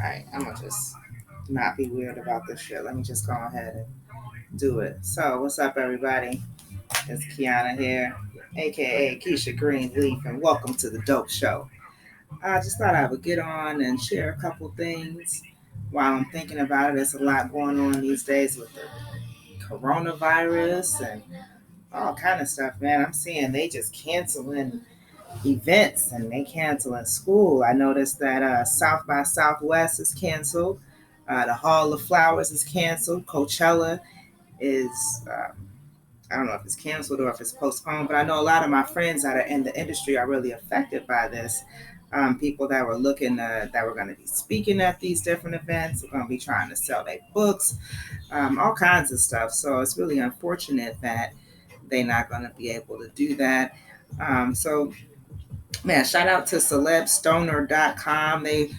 right, I'm gonna just not be weird about this shit. Let me just go ahead and do it. So, what's up, everybody? It's Kiana here, aka Keisha Greenleaf, and welcome to the Dope Show. I just thought I would get on and share a couple things while I'm thinking about it. There's a lot going on these days with the coronavirus and all kind of stuff, man. I'm seeing they just canceling events and they canceling school. I noticed that South by Southwest is canceled. The Hall of Flowers is canceled. Coachella is, I don't know if it's canceled or if it's postponed, but I know a lot of my friends that are in the industry are really affected by this. People that were looking, that were going to be speaking at these different events, are going to be trying to sell their books, all kinds of stuff. So it's really unfortunate that they're not going to be able to do that. So man, shout out to celebstoner.com. They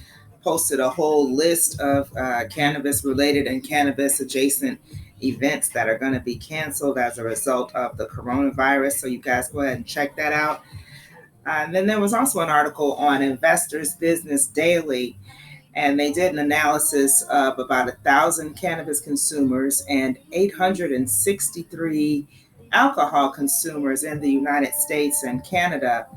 posted a whole list of cannabis related and cannabis adjacent events that are going to be canceled as a result of the coronavirus. So you guys go ahead and check that out. And then there was also an article on Investors Business Daily, and they did an analysis of about 1,000 cannabis consumers and 863 alcohol consumers in the United States and Canada.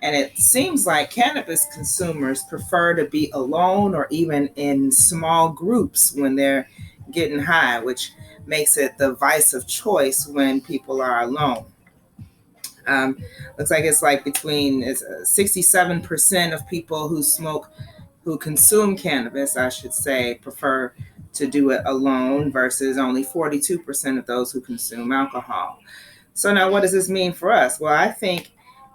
And it seems like cannabis consumers prefer to be alone or even in small groups when they're getting high, which makes it the vice of choice when people are alone. Looks like it's like between 67% of people who consume cannabis, I should say, prefer to do it alone versus only 42% of those who consume alcohol. So now what does this mean for us? Well, I think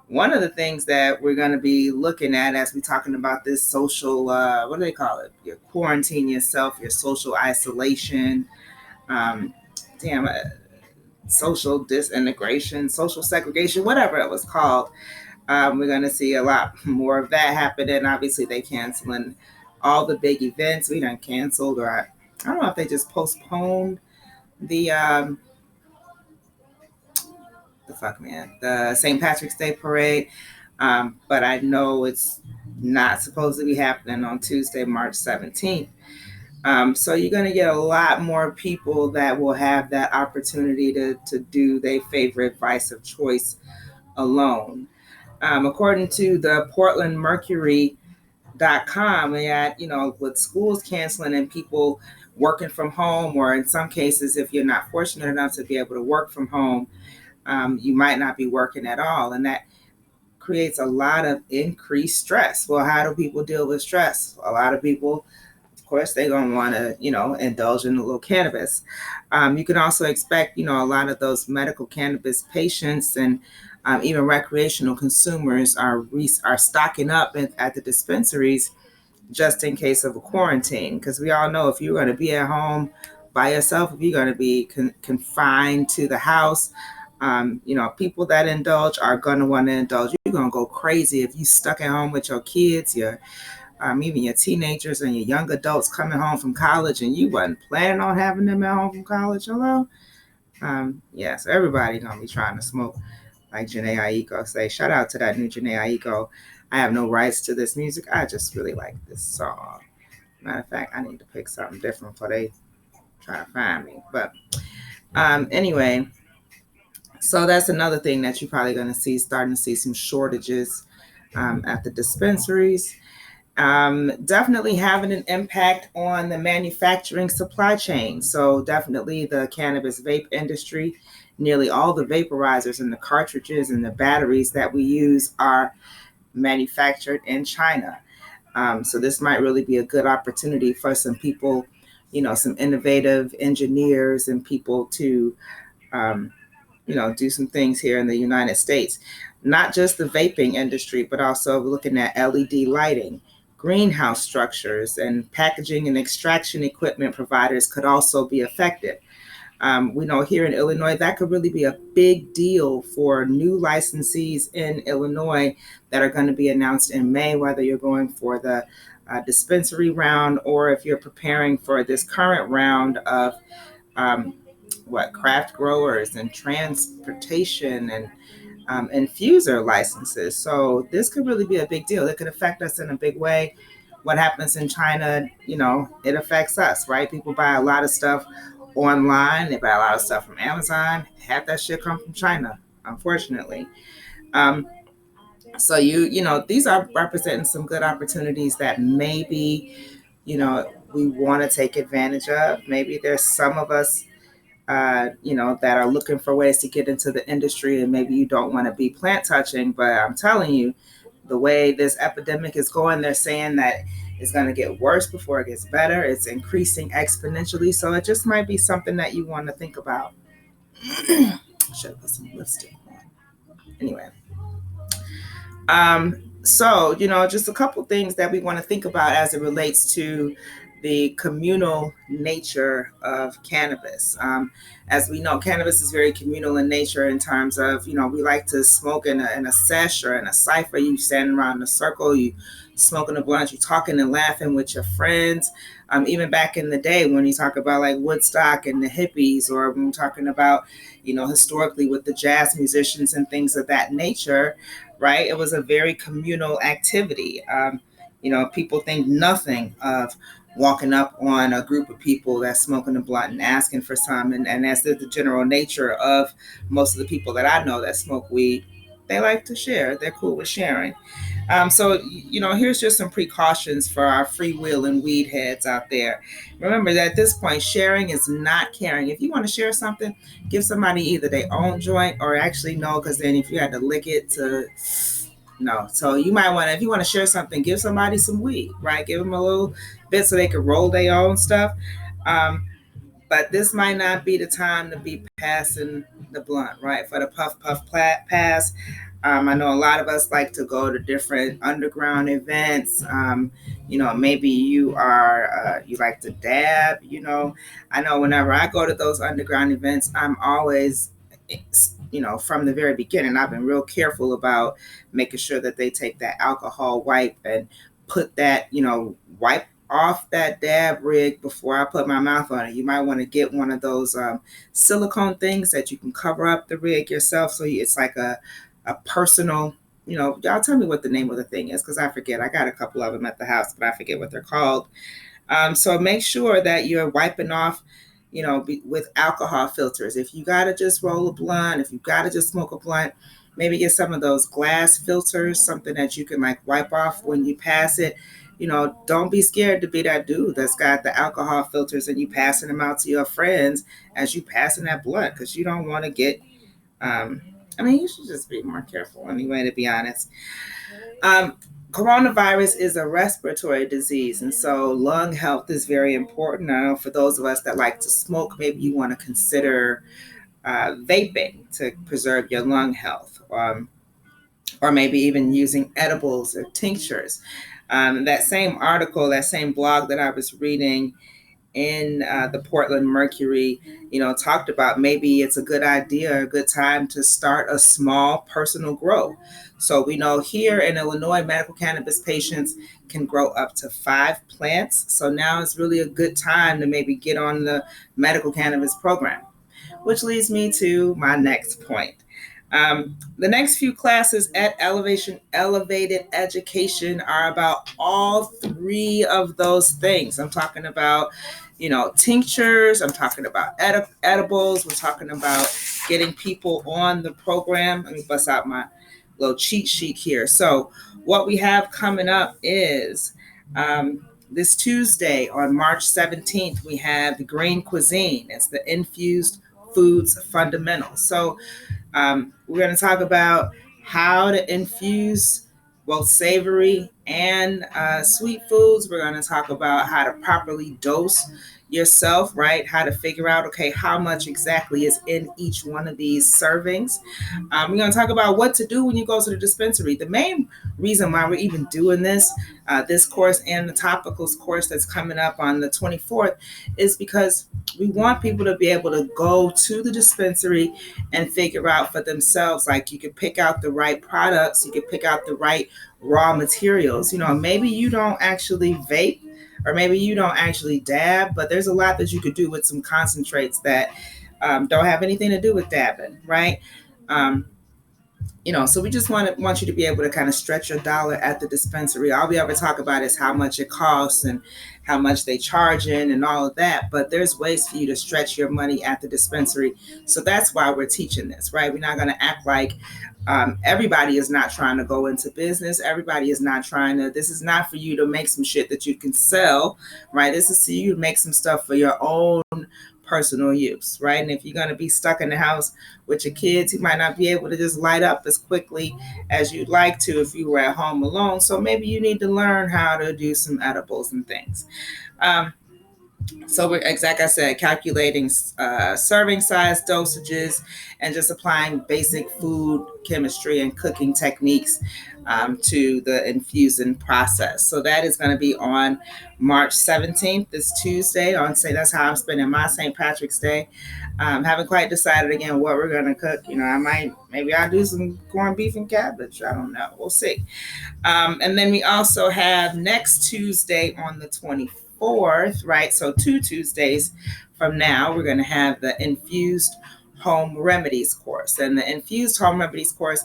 one of the things that we're going to be looking at as we're talking about this social, what do they call it? Your quarantine yourself, your social isolation, um, damn, social disintegration, social segregation, whatever it was called. We're going to see a lot more of that happening. Obviously, they canceling all the big events. We done canceled, or I don't know if they just postponed the the St. Patrick's Day parade. But I know it's not supposed to be happening on Tuesday, March 17th. So you're going to get a lot more people that will have that opportunity to do their favorite vice of choice alone. According to the Portland Mercury.com, with schools canceling and people working from home, or in some cases, if you're not fortunate enough to be able to work from home, you might not be working at all. And that creates a lot of increased stress. Well, how do people deal with stress? A lot of people, of course, they're going to want to, indulge in a little cannabis. You can also expect, a lot of those medical cannabis patients and even recreational consumers are stocking up at the dispensaries just in case of a quarantine. Because we all know if you're going to be at home by yourself, if you're going to be confined to the house, people that indulge are going to want to indulge. You're going to go crazy if you stuck at home with your kids, even your teenagers and your young adults coming home from college, and you wasn't planning on having them at home from college. Hello? So everybody going to be trying to smoke, like Janae Aiko say. Shout out to that new Janae Aiko. I have no rights to this music. I just really like this song. Matter of fact, I need to pick something different before they try to find me. But anyway, so that's another thing that you're probably going to see, starting to see some shortages at the dispensaries. Definitely having an impact on the manufacturing supply chain. So definitely the cannabis vape industry, nearly all the vaporizers and the cartridges and the batteries that we use are manufactured in China. So this might really be a good opportunity for some people, some innovative engineers and people to do some things here in the United States. Not just the vaping industry, but also looking at LED lighting, greenhouse structures, and packaging and extraction equipment providers could also be affected. We know here in Illinois, that could really be a big deal for new licensees in Illinois that are going to be announced in May, whether you're going for the dispensary round or if you're preparing for this current round of craft growers and transportation and infuser licenses. So this could really be a big deal. It could affect us in a big way. what happens in China, it affects us, right? People buy a lot of stuff online. They buy a lot of stuff from Amazon. Half that shit come from China, unfortunately. Um, so these are representing some good opportunities that maybe, we want to take advantage of. Maybe there's some of us, that are looking for ways to get into the industry, and maybe you don't want to be plant touching, but I'm telling you, the way this epidemic is going, they're saying that it's going to get worse before it gets better. It's increasing exponentially. So it just might be something that you want to think about. Should have put some lipstick on. Anyway. So, just a couple things that we want to think about as it relates to the communal nature of cannabis. As we know, cannabis is very communal in nature in terms of, we like to smoke in a sesh or in a cipher. You stand around in a circle, you smoking a blunt, you talking and laughing with your friends. Even back in the day when you talk about like Woodstock and the hippies, or when we're talking about, historically with the jazz musicians and things of that nature, right? It was a very communal activity. People think nothing of walking up on a group of people that's smoking a blunt and asking for some. And that's the general nature of most of the people that I know that smoke weed. They like to share. They're cool with sharing. So, here's just some precautions for our freewheeling weed heads out there. Remember that at this point, sharing is not caring. If you want to share something, give somebody either their own joint, or actually no, because then if you had to lick it to no. So you might want to, if you want to share something, give somebody some weed, right? Give them a little bit so they can roll their own stuff. Um, but this might not be the time to be passing the blunt, right? For the puff pass. I know a lot of us like to go to different underground events. Maybe you like to dab. I know whenever I go to those underground events, I'm always, from the very beginning, I've been real careful about making sure that they take that alcohol wipe and put that, wipe off that dab rig before I put my mouth on it. You might want to get one of those silicone things that you can cover up the rig yourself. So it's like a personal, y'all tell me what the name of the thing is, because I forget. I got a couple of them at the house, but I forget what they're called. So make sure that you're wiping off, with alcohol filters. If you got to just roll a blunt, if you got to just smoke a blunt, maybe get some of those glass filters, something that you can like wipe off when you pass it. Don't be scared to be that dude that's got the alcohol filters and you passing them out to your friends as you passing that blunt, because you don't want to get, you should just be more careful anyway, to be honest. Coronavirus is a respiratory disease, and so lung health is very important. Now, for those of us that like to smoke, maybe you want to consider vaping to preserve your lung health, or maybe even using edibles or tinctures. That same article, that same blog that I was reading in the Portland Mercury, talked about maybe it's a good idea, a good time to start a small personal grow. So we know here in Illinois, medical cannabis patients can grow up to 5 plants. So now is really a good time to maybe get on the medical cannabis program, which leads me to my next point. The next few classes at Elevated Education are about all 3 of those things. I'm talking about, tinctures. I'm talking about edibles. We're talking about getting people on the program. Let me bust out my little cheat sheet here. So what we have coming up is this Tuesday on March 17th, we have the Green Cuisine. It's the Infused Foods Fundamentals. So we're going to talk about how to infuse both savory and sweet foods. We're going to talk about how to properly dose yourself, right? How to figure out, okay, how much exactly is in each one of these servings. We're going to talk about what to do when you go to the dispensary. The main reason why we're even doing this course and the topicals course that's coming up on the 24th is because we want people to be able to go to the dispensary and figure out for themselves, like you can pick out the right products, you can pick out the right raw materials. Maybe you don't actually vape, or maybe you don't actually dab, but there's a lot that you could do with some concentrates that don't have anything to do with dabbing, right? So we just want you to be able to kind of stretch your dollar at the dispensary. All we ever talk about is how much it costs and how much they charge in and all of that. But there's ways for you to stretch your money at the dispensary. So that's why we're teaching this, right? We're not going to act like everybody is not trying to go into business. Everybody is not trying to, this is not for you to make some shit that you can sell, right? This is for you to make some stuff for your own personal use, right? And if you're going to be stuck in the house with your kids, you might not be able to just light up as quickly as you'd like to if you were at home alone. So maybe you need to learn how to do some edibles and things. So we're, like I said, calculating serving size, dosages, and just applying basic food chemistry and cooking techniques to the infusing process. So that is going to be on March 17th, this Tuesday. That's how I'm spending my St. Patrick's Day. Haven't quite decided again what we're going to cook. Maybe I'll do some corned beef and cabbage. I don't know. We'll see. And then we also have next Tuesday on the 24th, right? So 2 Tuesdays from now, we're going to have the Infused Home Remedies course. And the Infused Home Remedies course,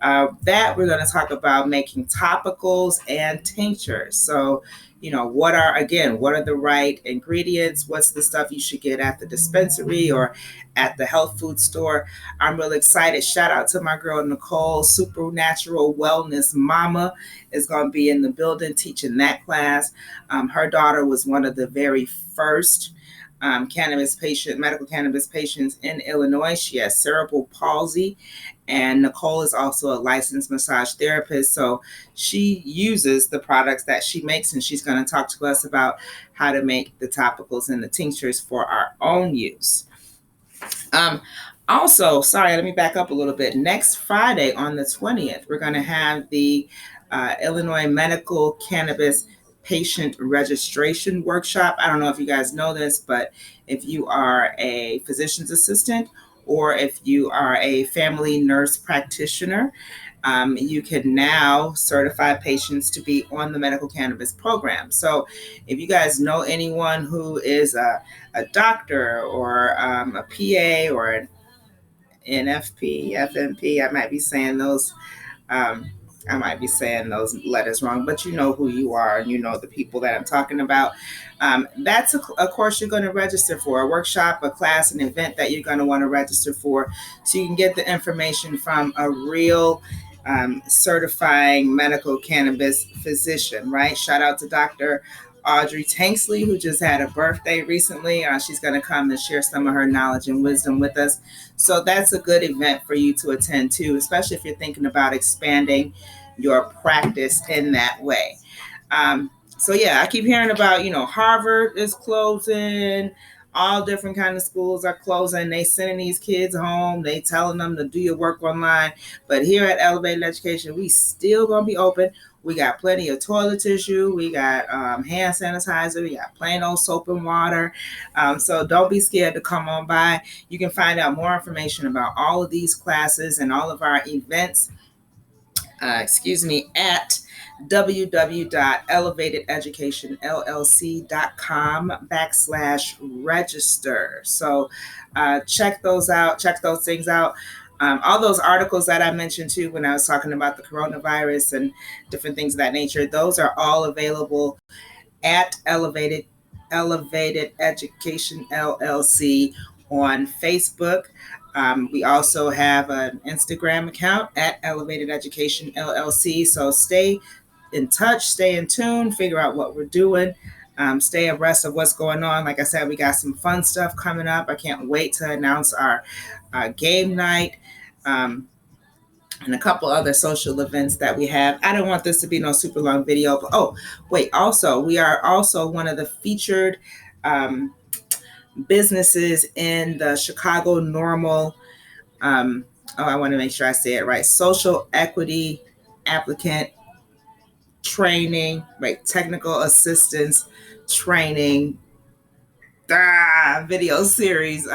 that we're going to talk about making topicals and tinctures. So, what are the right ingredients? What's the stuff you should get at the dispensary or at the health food store? I'm really excited. Shout out to my girl, Nicole, Supernatural Wellness Mama, is going to be in the building teaching that class. Her daughter was one of the very first medical cannabis patients in Illinois. She has cerebral palsy, and Nicole is also a licensed massage therapist. So she uses the products that she makes, and she's going to talk to us about how to make the topicals and the tinctures for our own use. Also, sorry, let me back up a little bit. Next Friday on the 20th, we're going to have the Illinois Medical Cannabis Patient Registration Workshop. I don't know if you guys know this, but if you are a physician's assistant or if you are a family nurse practitioner, you can now certify patients to be on the medical cannabis program. So if you guys know anyone who is a doctor or a PA or an NFP, FNP, I might be saying those letters wrong, but you know who you are and you know the people that I'm talking about. That's a course you're going to register for, a workshop, a class, an event that you're going to want to register for, so you can get the information from a real certifying medical cannabis physician, right? Shout out to Dr. Audrey Tanksley, who just had a birthday recently. She's going to come and share some of her knowledge and wisdom with us. So that's a good event for you to attend to, especially if you're thinking about expanding your practice in that way. So yeah, I keep hearing about, Harvard is closing, all different kind of schools are closing. They sending these kids home. They telling them to do your work online. But here at Elevated Education, we still going to be open. We got plenty of toilet tissue. We got hand sanitizer. We got plain old soap and water. So don't be scared to come on by. You can find out more information about all of these classes and all of our events, at www.elevatededucationllc.com/register. So check those things out. All those articles that I mentioned too when I was talking about the coronavirus and different things of that nature, those are all available at Elevated Education LLC on Facebook. We also have an Instagram account at Elevated Education LLC. So stay in touch, stay in tune, figure out what we're doing, stay abreast of what's going on. Like I said, we got some fun stuff coming up. I can't wait to announce our game night and a couple other social events that we have. I don't want this to be no super long video, but also we are also one of the featured businesses in the Chicago Normal, I want to make sure I say it right, social equity applicant training, right, technical assistance training video series.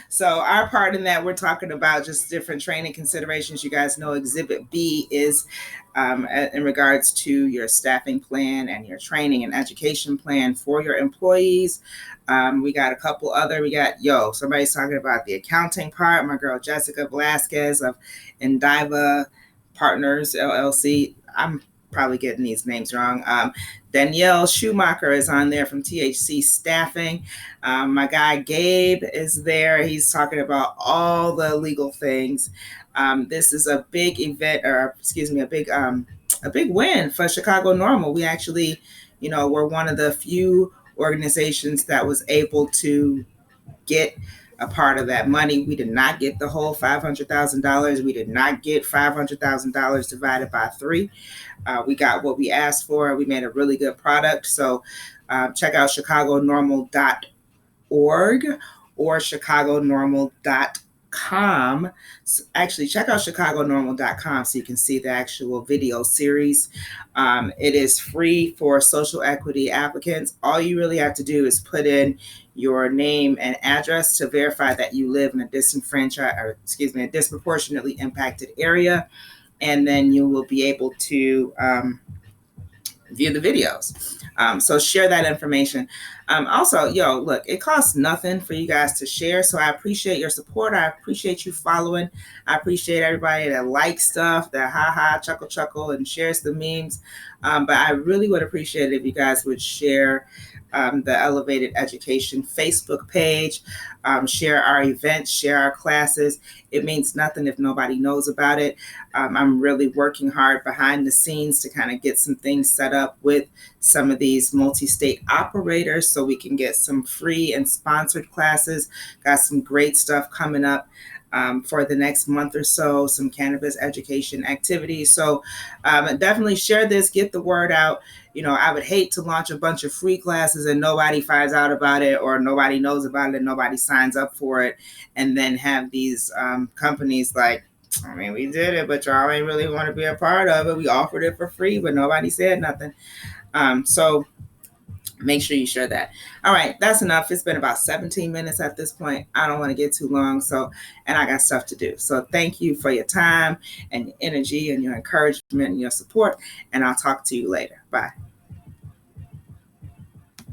So our part in that, we're talking about just different training considerations. You guys know Exhibit B is in regards to your staffing plan and your training and education plan for your employees. We got a couple other, somebody's talking about the accounting part. My girl Jessica Velasquez of Endiva Partners LLC. I'm probably getting these names wrong. Danielle Schumacher is on there from THC Staffing. My guy Gabe is there. He's talking about all the legal things. This is a big event, a big win for Chicago Normal. We actually, we're one of the few organizations that was able to get a part of that money. We did not get the whole $500,000. We did not get $500,000 divided by 3. We got what we asked for. We made a really good product. So check out chicagonormal.org or chicagonormal.com. Actually, check out chicagonormal.com so you can see the actual video series. It is free for social equity applicants. All you really have to do is put in your name and address to verify that you live in a disproportionately impacted area, and then you will be able to view the videos. So share that information. Also, look, it costs nothing for you guys to share. So I appreciate your support. I appreciate you following. I appreciate everybody that likes stuff, that chuckle, and shares the memes. But I really would appreciate it if you guys would share the Elevated Education Facebook page, share our events, share our classes. It means nothing if nobody knows about it. I'm really working hard behind the scenes to kind of get some things set up with some of these multi-state operators so we can get some free and sponsored classes. Got some great stuff coming up for the next month or so, some cannabis education activities. So definitely share this, get the word out. I would hate to launch a bunch of free classes and nobody finds out about it, or nobody knows about it and nobody signs up for it, and then have these companies like, we did it, but y'all ain't really want to be a part of it. We offered it for free, but nobody said nothing. So make sure you share that. All right, that's enough. It's been about 17 minutes at this point. I don't want to get too long, and I got stuff to do. So thank you for your time and your energy and your encouragement and your support, and I'll talk to you later. Bye.